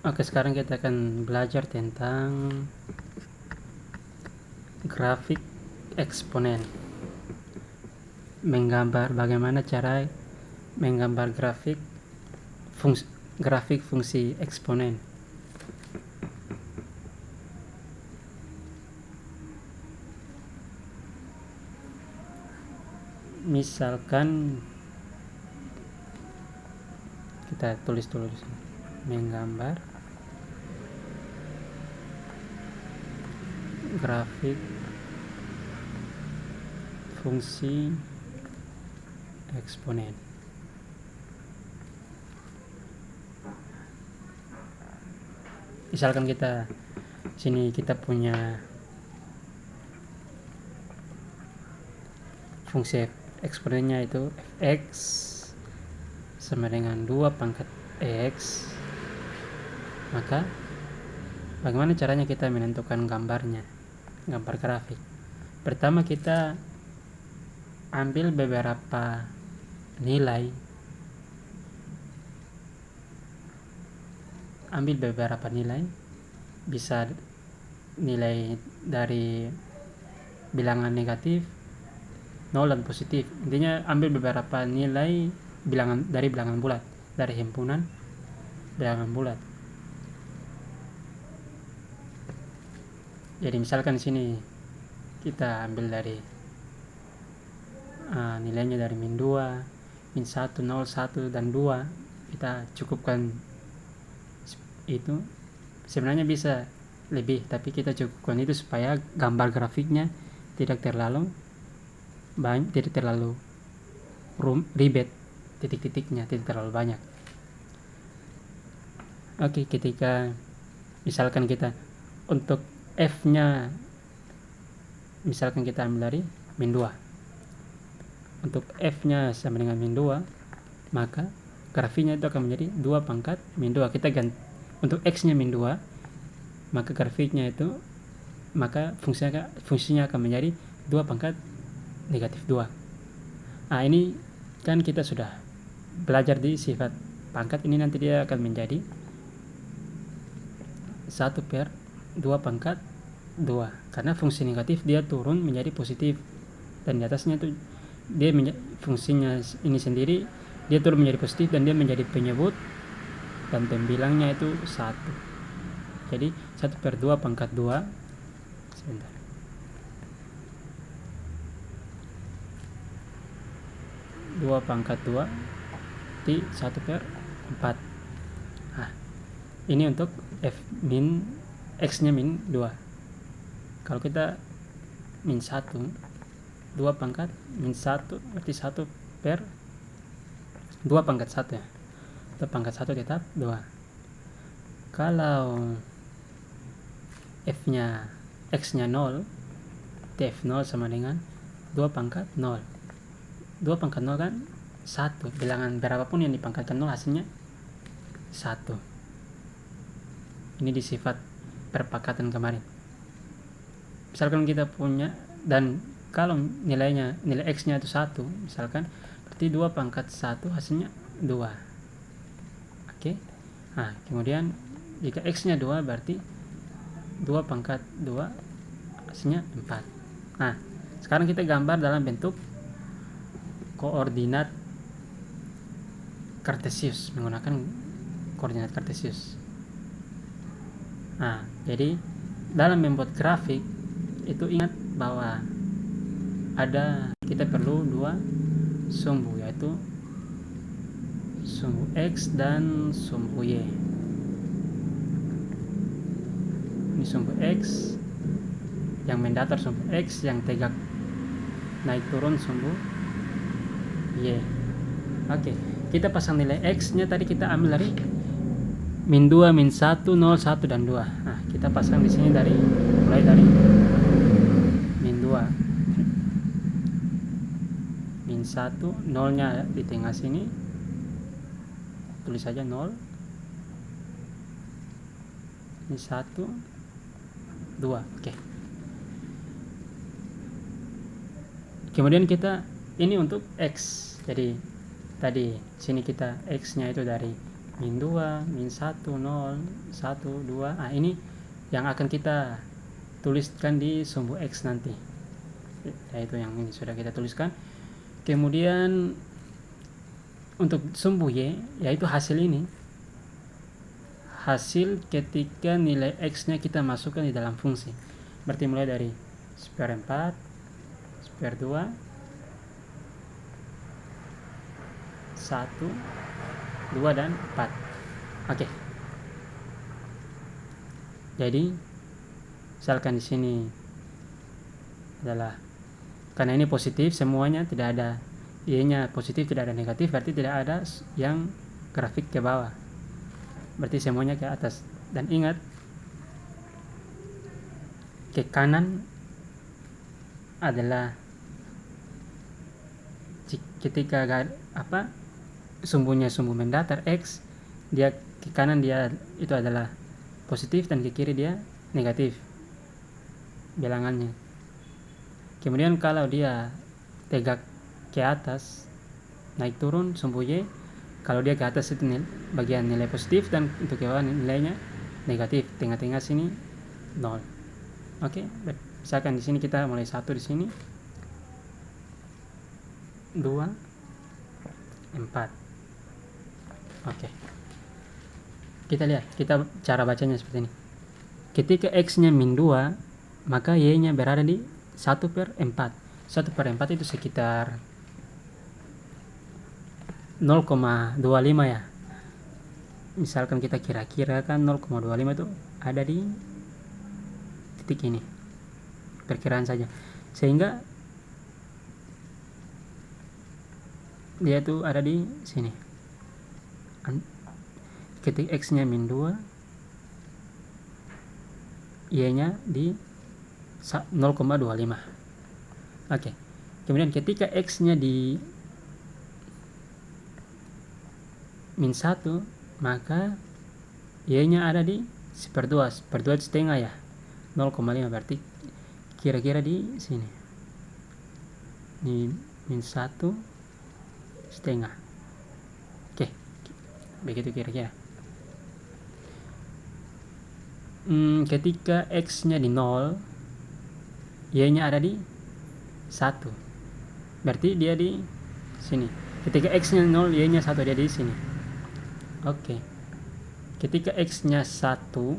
Oke, sekarang kita akan belajar tentang grafik eksponen. Bagaimana cara menggambar grafik fungsi eksponen. Misalkan kita tulis dulu di sini. Menggambar grafik fungsi eksponen. Misalkan sini kita punya fungsi eksponennya itu fx sama dengan 2 pangkat x. Maka bagaimana caranya kita menentukan gambar grafik? Pertama, kita ambil beberapa nilai bisa nilai dari bilangan negatif, 0 dan positif. Intinya ambil beberapa nilai dari bilangan bulat, dari himpunan bilangan bulat. Jadi misalkan sini kita ambil dari nilainya dari min 2, min 1, 0, 1, dan 2. Kita cukupkan itu. Sebenarnya bisa lebih, tapi kita cukupkan itu supaya gambar grafiknya tidak terlalu ribet, titik-titiknya tidak terlalu banyak. Oke, ketika misalkan kita untuk f nya misalkan kita ambil dari min 2, untuk f nya sama dengan min 2, maka grafiknya itu akan menjadi 2 pangkat min 2. Kita ganti untuk x nya min 2, maka grafiknya itu, maka fungsinya akan menjadi 2 pangkat negatif 2. Ini kan kita sudah belajar di sifat pangkat. Ini nanti dia akan menjadi 1/2 pangkat 2, karena fungsi negatif dia turun menjadi positif, dan di atasnya itu dia fungsinya ini sendiri dia turun menjadi positif, dan dia menjadi penyebut dan pembilangnya itu 1. Jadi 1/2 pangkat 2 sebentar 2 pangkat 2 di 1/4. Ini untuk x nya min 2. Kalau kita min 1, 2 pangkat min 1 berarti 1/2 pangkat 1 ya. 2 pangkat 1 tetap 2. Kalau x nya 0, f0 sama dengan 2 pangkat 0. 2 pangkat 0 kan 1. Bilangan berapapun yang dipangkatkan 0 hasilnya 1. Ini di sifat perpangkatan kemarin. Misalkan kita punya, dan kalau nilai x nya itu 1, misalkan berarti 2 pangkat 1 hasilnya 2. Oke. Kemudian jika x nya 2 berarti 2 pangkat 2 hasilnya 4. Sekarang kita gambar dalam bentuk koordinat kartesius, menggunakan koordinat kartesius. Jadi dalam membuat grafik itu ingat bahwa kita perlu 2 sumbu, yaitu sumbu x dan sumbu y. Ini sumbu x, yang mendatar sumbu x, yang tegak naik turun sumbu y. Oke, kita pasang nilai x nya tadi kita ambil dari min 2, min 1, 0, 1, dan 2. Kita pasang di sini mulai dari min 2, min 1, 0 nya di tengah sini, tulis saja 0, min 1, 2. Oke. Kemudian ini untuk x. Jadi tadi sini kita x nya itu dari min 2, min 1, 0, 1, 2. Nah, ini yang akan kita tuliskan di sumbu X nanti, yaitu yang ini sudah kita tuliskan. Kemudian untuk sumbu Y, yaitu hasil ini, hasil ketika nilai X nya kita masukkan di dalam fungsi. Berarti mulai dari seper 4, seper 2, 1, 2, dan 4. Oke. Jadi misalkan di sini adalah, karena ini positif semuanya, tidak ada Y-nya positif, tidak ada negatif, berarti tidak ada yang grafik ke bawah, berarti semuanya ke atas. Dan ingat, ke kanan adalah ketika sumbunya sumbu mendatar X, dia ke kanan dia itu adalah positif dan ke kiri dia negatif bilangannya. Kemudian kalau dia tegak ke atas, naik turun sumbu Y, kalau dia ke atas itu bagian nilai positif, dan untuk ke bawah nilainya negatif, tengah-tengah sini 0. Oke, misalkan di sini kita mulai 1 di sini, 2, 4. Oke. Kita lihat, kita cara bacanya seperti ini. Ketika X-nya min 2, maka Y-nya berada di 1/4. 1/4 itu sekitar 0,25 ya. Misalkan kita kira-kira kan 0,25 itu ada di titik ini, perkiraan saja, sehingga dia tuh ada di sini. Ketika X nya min 2, Y nya di 0,25. Oke. Kemudian ketika X nya di min 1, maka Y nya ada di seper 2 setengah ya, 0,5, berarti kira-kira di sini, di min 1 setengah. Oke, begitu kira-kira. Ketika X nya di 0, Y nya ada di 1, berarti dia di sini. Ketika X nya 0, Y nya 1, dia di sini. Oke. Ketika X nya 1,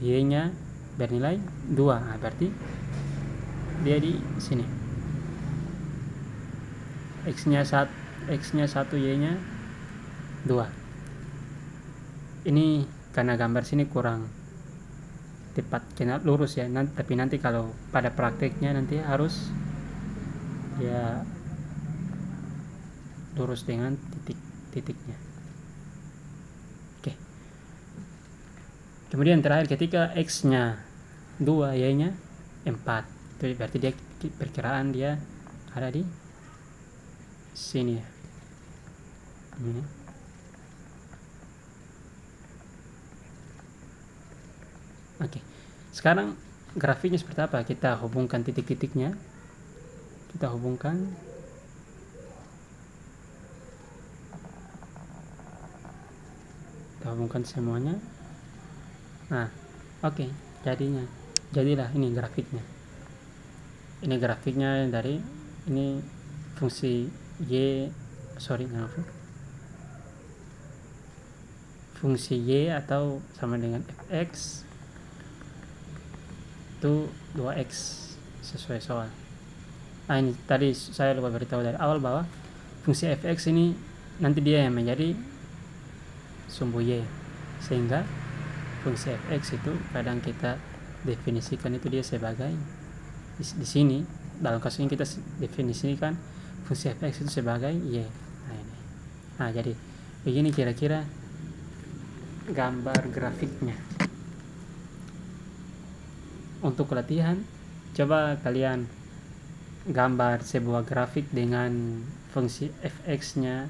Y nya bernilai 2, nah, berarti dia di sini. X nya 1, Y nya 2. Ini karena gambar sini kurang tepat, kena lurus ya, tapi nanti kalau pada prakteknya nanti harus ya lurus dengan titik-titiknya. Oke. Kemudian terakhir, ketika X nya 2, Y nya 4, itu berarti dia perkiraan dia ada di sini ya. Ini. Oke. Sekarang grafiknya seperti apa? Kita hubungkan titik-titiknya. Kita hubungkan. Kita hubungkan semuanya. Nah, oke, jadilah ini grafiknya. Ini grafiknya dari ini fungsi fungsi Y atau sama dengan fx itu 2x sesuai soal. Nah, ini tadi saya lupa beritahu dari awal bahwa fungsi fx ini nanti dia yang menjadi sumbu Y, sehingga fungsi fx itu kadang kita definisikan itu dia sebagai di sini, dalam kasus ini kita definisikan fungsi fx itu sebagai Y. Nah, ini. Nah, jadi begini kira-kira gambar grafiknya. Untuk latihan, coba kalian gambar sebuah grafik dengan fungsi fx nya.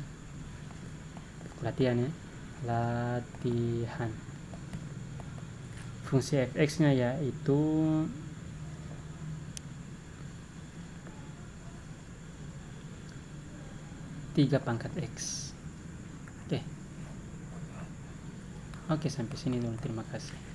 Latihan ya, latihan. Fungsi fx nya yaitu (3 pangkat X). Oke. Oke, sampai sini dulu. Terima kasih.